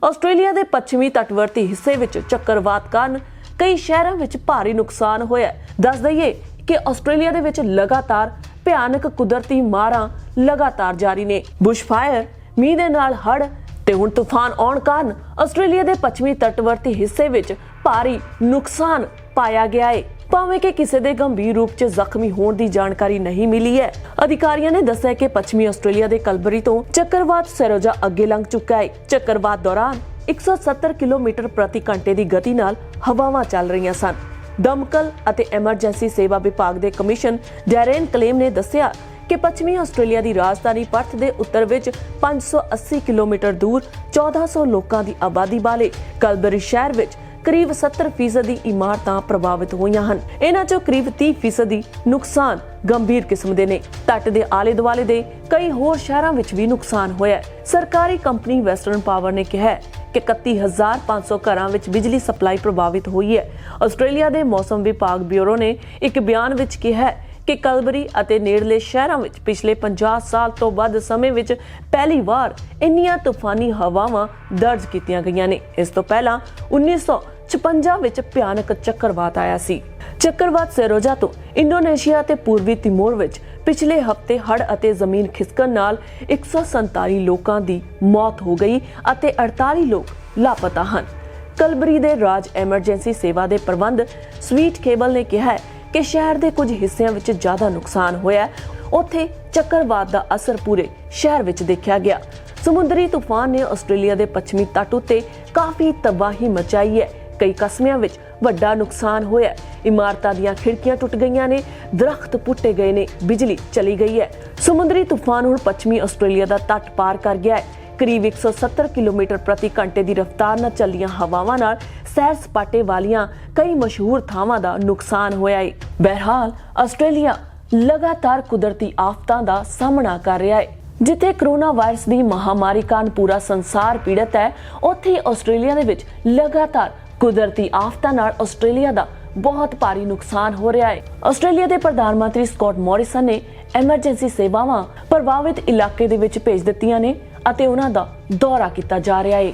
Australia ਦੇ ਪੱਛਮੀ ਤਟਵਰਤੀ ਹਿੱਸੇ ਵਿੱਚ ਚੱਕਰਵਾਤ ਕਾਰਨ ਕਈ ਸ਼ਹਿਰਾਂ ਵਿੱਚ ਭਾਰੀ ਨੁਕਸਾਨ ਹੋਇਆ। ਦੱਸ ਦਈਏ ਕਿ ਆਸਟ੍ਰੇਲੀਆ ਦੇ ਵਿੱਚ ਲਗਾਤਾਰ ਭਿਆਨਕ ਕੁਦਰਤੀ ਮਾਰਾਂ ਲਗਾਤਾਰ ਜਾਰੀ ਨੇ। ਬੁਸ਼ਫਾਇਰ, ਮੀਂਹ ਦੇ ਨਾਲ ਹੜ੍ਹ ਤੇ ਹੁਣ ਤੂਫਾਨ ਆਉਣ ਕਾਰਨ ਆਸਟ੍ਰੇਲੀਆ ਦੇ ਪੱਛਮੀ ਤਟਵਰਤੀ ਹਿੱਸੇ ਵਿੱਚ ਭਾਰੀ ਨੁਕਸਾਨ ਪਾਇਆ ਗਿਆ ਹੈ। ਭਾਵੇਂ ਕਿ ਕਿਸੇ ਦੇ ਗੰਭੀਰ ਰੂਪ 'ਚ ਜ਼ਖਮੀ ਹੋਣ ਦੀ ਜਾਣਕਾਰੀ ਨਹੀਂ ਮਿਲੀ ਹੈ। ਅਧਿਕਾਰੀਆਂ ਨੇ ਦੱਸਿਆ ਕਿ ਪੱਛਮੀ ਆਸਟ੍ਰੇਲੀਆ ਦੇ ਕਲਬਰੀ ਤੋਂ ਚੱਕਰਵਾਤ ਸੈਰੋਜਾ ਅੱਗੇ ਲੰਘ ਚੁੱਕਾ ਹੈ। ਚੱਕਰਵਾਤ ਦੌਰਾਨ 170 ਕਿਲੋਮੀਟਰ ਪ੍ਰਤੀ ਘੰਟੇ ਦੀ ਗਤੀ ਨਾਲ ਹਵਾਵਾਂ ਚੱਲ ਰਹੀਆਂ ਸਨ। ਦਮਕਲ ਅਤੇ ਐਮਰਜੈਂਸੀ ਸੇਵਾ ਵਿਭਾਗ ਦੇ ਕਮਿਸ਼ਨ ਡੈਰਨ ਕਲੇਮ ਨੇ ਦੱਸਿਆ ਕਿ ਪੱਛਮੀ ਆਸਟ੍ਰੇਲੀਆ ਦੀ ਰਾਜਧਾਨੀ ਪਰਥ ਦੇ ਉੱਤਰ ਵਿੱਚ 580 ਕਿਲੋਮੀਟਰ ਦੂਰ 1400 ਲੋਕਾਂ ਦੀ ਆਬਾਦੀ ਵਾਲੇ ਕਲਬਰੀ ਸ਼ਹਿਰ ਵਿੱਚ ਕਰੀਬ 70% ਦੀ ਇਮਾਰਤਾਂ ਪ੍ਰਭਾਵਿਤ ਹੋਈਆਂ ਹਨ। ਇਹਨਾਂ ਚੋਂ ਕਰੀਬ 30% ਨੁਕਸਾਨ ਗੰਭੀਰ ਕਿਸਮ ਦੇ ਨੇ। ਤੱਟ ਦੇ ਆਲੇ ਦੁਆਲੇ ਦੇ ਕਈ ਹੋਰ ਸ਼ਹਿਰਾਂ ਵਿੱਚ ਵੀ ਨੁਕਸਾਨ ਹੋਇਆ। ਸਰਕਾਰੀ ਕੰਪਨੀ ਵੈਸਟਰਨ ਪਾਵਰ ਨੇ ਕਿਹਾ ਕਿ 31500 ਘਰਾਂ ਵਿੱਚ ਬਿਜਲੀ ਸਪਲਾਈ ਪ੍ਰਭਾਵਿਤ ਹੋਈ ਹੈ। ਆਸਟ੍ਰੇਲੀਆ ਦੇ ਮੌਸਮ ਵਿਭਾਗ ਬਿਊਰੋ ਨੇ ਇੱਕ ਬਿਆਨ ਵਿੱਚ ਕਿਹਾ ਕਿ ਕਲਬਰੀ ਅਤੇ ਨੇੜਲੇ ਸ਼ਹਿਰਾਂ ਵਿੱਚ ਪਿਛਲੇ 50 ਸਾਲ ਤੋਂ ਵੱਧ ਸਮੇਂ ਵਿੱਚ ਪਹਿਲੀ ਵਾਰ ਇੰਨੀਆਂ ਤੂਫਾਨੀ ਹਵਾਵਾਂ ਦਰਜ ਕੀਤੀਆਂ ਗਈਆਂ ਨੇ। ਇਸ ਤੋਂ ਪਹਿਲਾਂ 1956 ਵਿੱਚ ਭਿਆਨਕ ਚੱਕਰਵਾਤ ਆਇਆ ਸੀ। ਚੱਕਰਵਾਤ ਸੈਰੋਜਾ ਤੋਂ ਇੰਡੋਨੇਸ਼ੀਆ ਤੇ ਪੂਰਬੀ ਤਿਮੋਰ ਵਿੱਚ ਪਿਛਲੇ ਹਫ਼ਤੇ ਹੜ੍ਹ ਅਤੇ ਜ਼ਮੀਨ ਖਿਸਕਣ ਨਾਲ 147 ਲੋਕਾਂ ਦੀ ਮੌਤ ਹੋ ਗਈ ਅਤੇ 48 ਲੋਕ ਲਾਪਤਾ ਹਨ। ਕਲਬਰੀ ਦੇ ਰਾਜ ਐਮਰਜੈਂਸੀ ਸੇਵਾ ਦੇ ਪ੍ਰਬੰਧ ਸਵੀਟ ਕੇਬਲ ਨੇ ਕਿਹਾ ਕਿ ਸ਼ਹਿਰ ਦੇ ਕੁਝ ਹਿੱਸਿਆਂ ਵਿੱਚ ਜ਼ਿਆਦਾ ਨੁਕਸਾਨ ਹੋਇਆ। ਉੱਥੇ ਚੱਕਰਵਾਤ ਦਾ ਅਸਰ ਪੂਰੇ ਸ਼ਹਿਰ ਵਿੱਚ ਦੇਖਿਆ ਗਿਆ। ਸਮੁੰਦਰੀ ਤੂਫਾਨ ਨੇ ਆਸਟ੍ਰੇਲੀਆ ਦੇ ਪੱਛਮੀ ਤੱਟ ਉੱਤੇ ਕਾਫੀ ਤਬਾਹੀ ਮਚਾਈ ਹੈ। ਕਈ ਕਸਬਿਆਂ ਵਿੱਚ ਵੱਡਾ ਨੁਕਸਾਨ ਹੋਇਆ। ਇਮਾਰਤਾਂ ਦੀਆਂ ਖਿੜਕੀਆਂ ਟੁੱਟ ਗਈਆਂ ਨੇ, ਦਰਖਤ ਪੁੱਟੇ ਗਏ ਨੇ, ਬਿਜਲੀ ਚਲੀ ਗਈ ਹੈ। ਸਮੁੰਦਰੀ ਤੂਫਾਨ ਹੁਣ ਪੱਛਮੀ ਆਸਟ੍ਰੇਲੀਆ ਦਾ ਤੱਟ ਪਾਰ ਕਰ ਗਿਆ ਹੈ। ਕਰੀਬ 170 ਕਿਲੋਮੀਟਰ ਪ੍ਰਤੀ ਘੰਟੇ ਦੀ ਰਫ਼ਤਾਰ ਨਾਲ ਚੱਲੀਆਂ ਹਵਾਵਾਂ ਨਾਲ ਸੈਰ ਸਪਾਟੇ ਵਾਲੀਆਂ ਕਈ ਮਸ਼ਹੂਰ ਥਾਵਾਂ ਦਾ ਨੁਕਸਾਨ ਹੋਇਆ ਹੈ। ਬਹਰਹਾਲ ਆਸਟ੍ਰੇਲੀਆ ਲਗਾਤਾਰ ਕੁਦਰਤੀ ਆਫਤਾਂ ਦਾ ਸਾਹਮਣਾ ਕਰ ਰਿਹਾ ਹੈ। ਜਿੱਥੇ ਕਰੋਨਾ ਵਾਇਰਸ ਦੀ ਮਹਾਮਾਰੀ ਕਾਰਨ ਪੂਰਾ ਸੰਸਾਰ ਪੀੜਤ ਹੈ, ਉੱਥੇ ਆਸਟ੍ਰੇਲੀਆ ਦੇ ਵਿੱਚ ਲਗਾਤਾਰ ਕੁਦਰਤੀ ਆਫਤਾਂ ਨਾਲ ਆਸਟ੍ਰੇਲੀਆ ਦਾ ਬਹੁਤ ਭਾਰੀ ਨੁਕਸਾਨ ਹੋ ਰਿਹਾ ਹੈ। ਆਸਟ੍ਰੇਲੀਆ ਦੇ ਪ੍ਰਧਾਨ ਮੰਤਰੀ ਸਕੌਟ ਮੋਰਿਸਨ ਨੇ ਐਮਰਜੈਂਸੀ ਸੇਵਾਵਾਂ ਪ੍ਰਭਾਵਿਤ ਇਲਾਕੇ ਦੇ ਵਿੱਚ ਭੇਜ ਦਿੱਤੀਆਂ ਨੇ ਅਤੇ ਉਹਨਾਂ ਦਾ ਦੌਰਾ ਕੀਤਾ ਜਾ ਰਿਹਾ ਹੈ।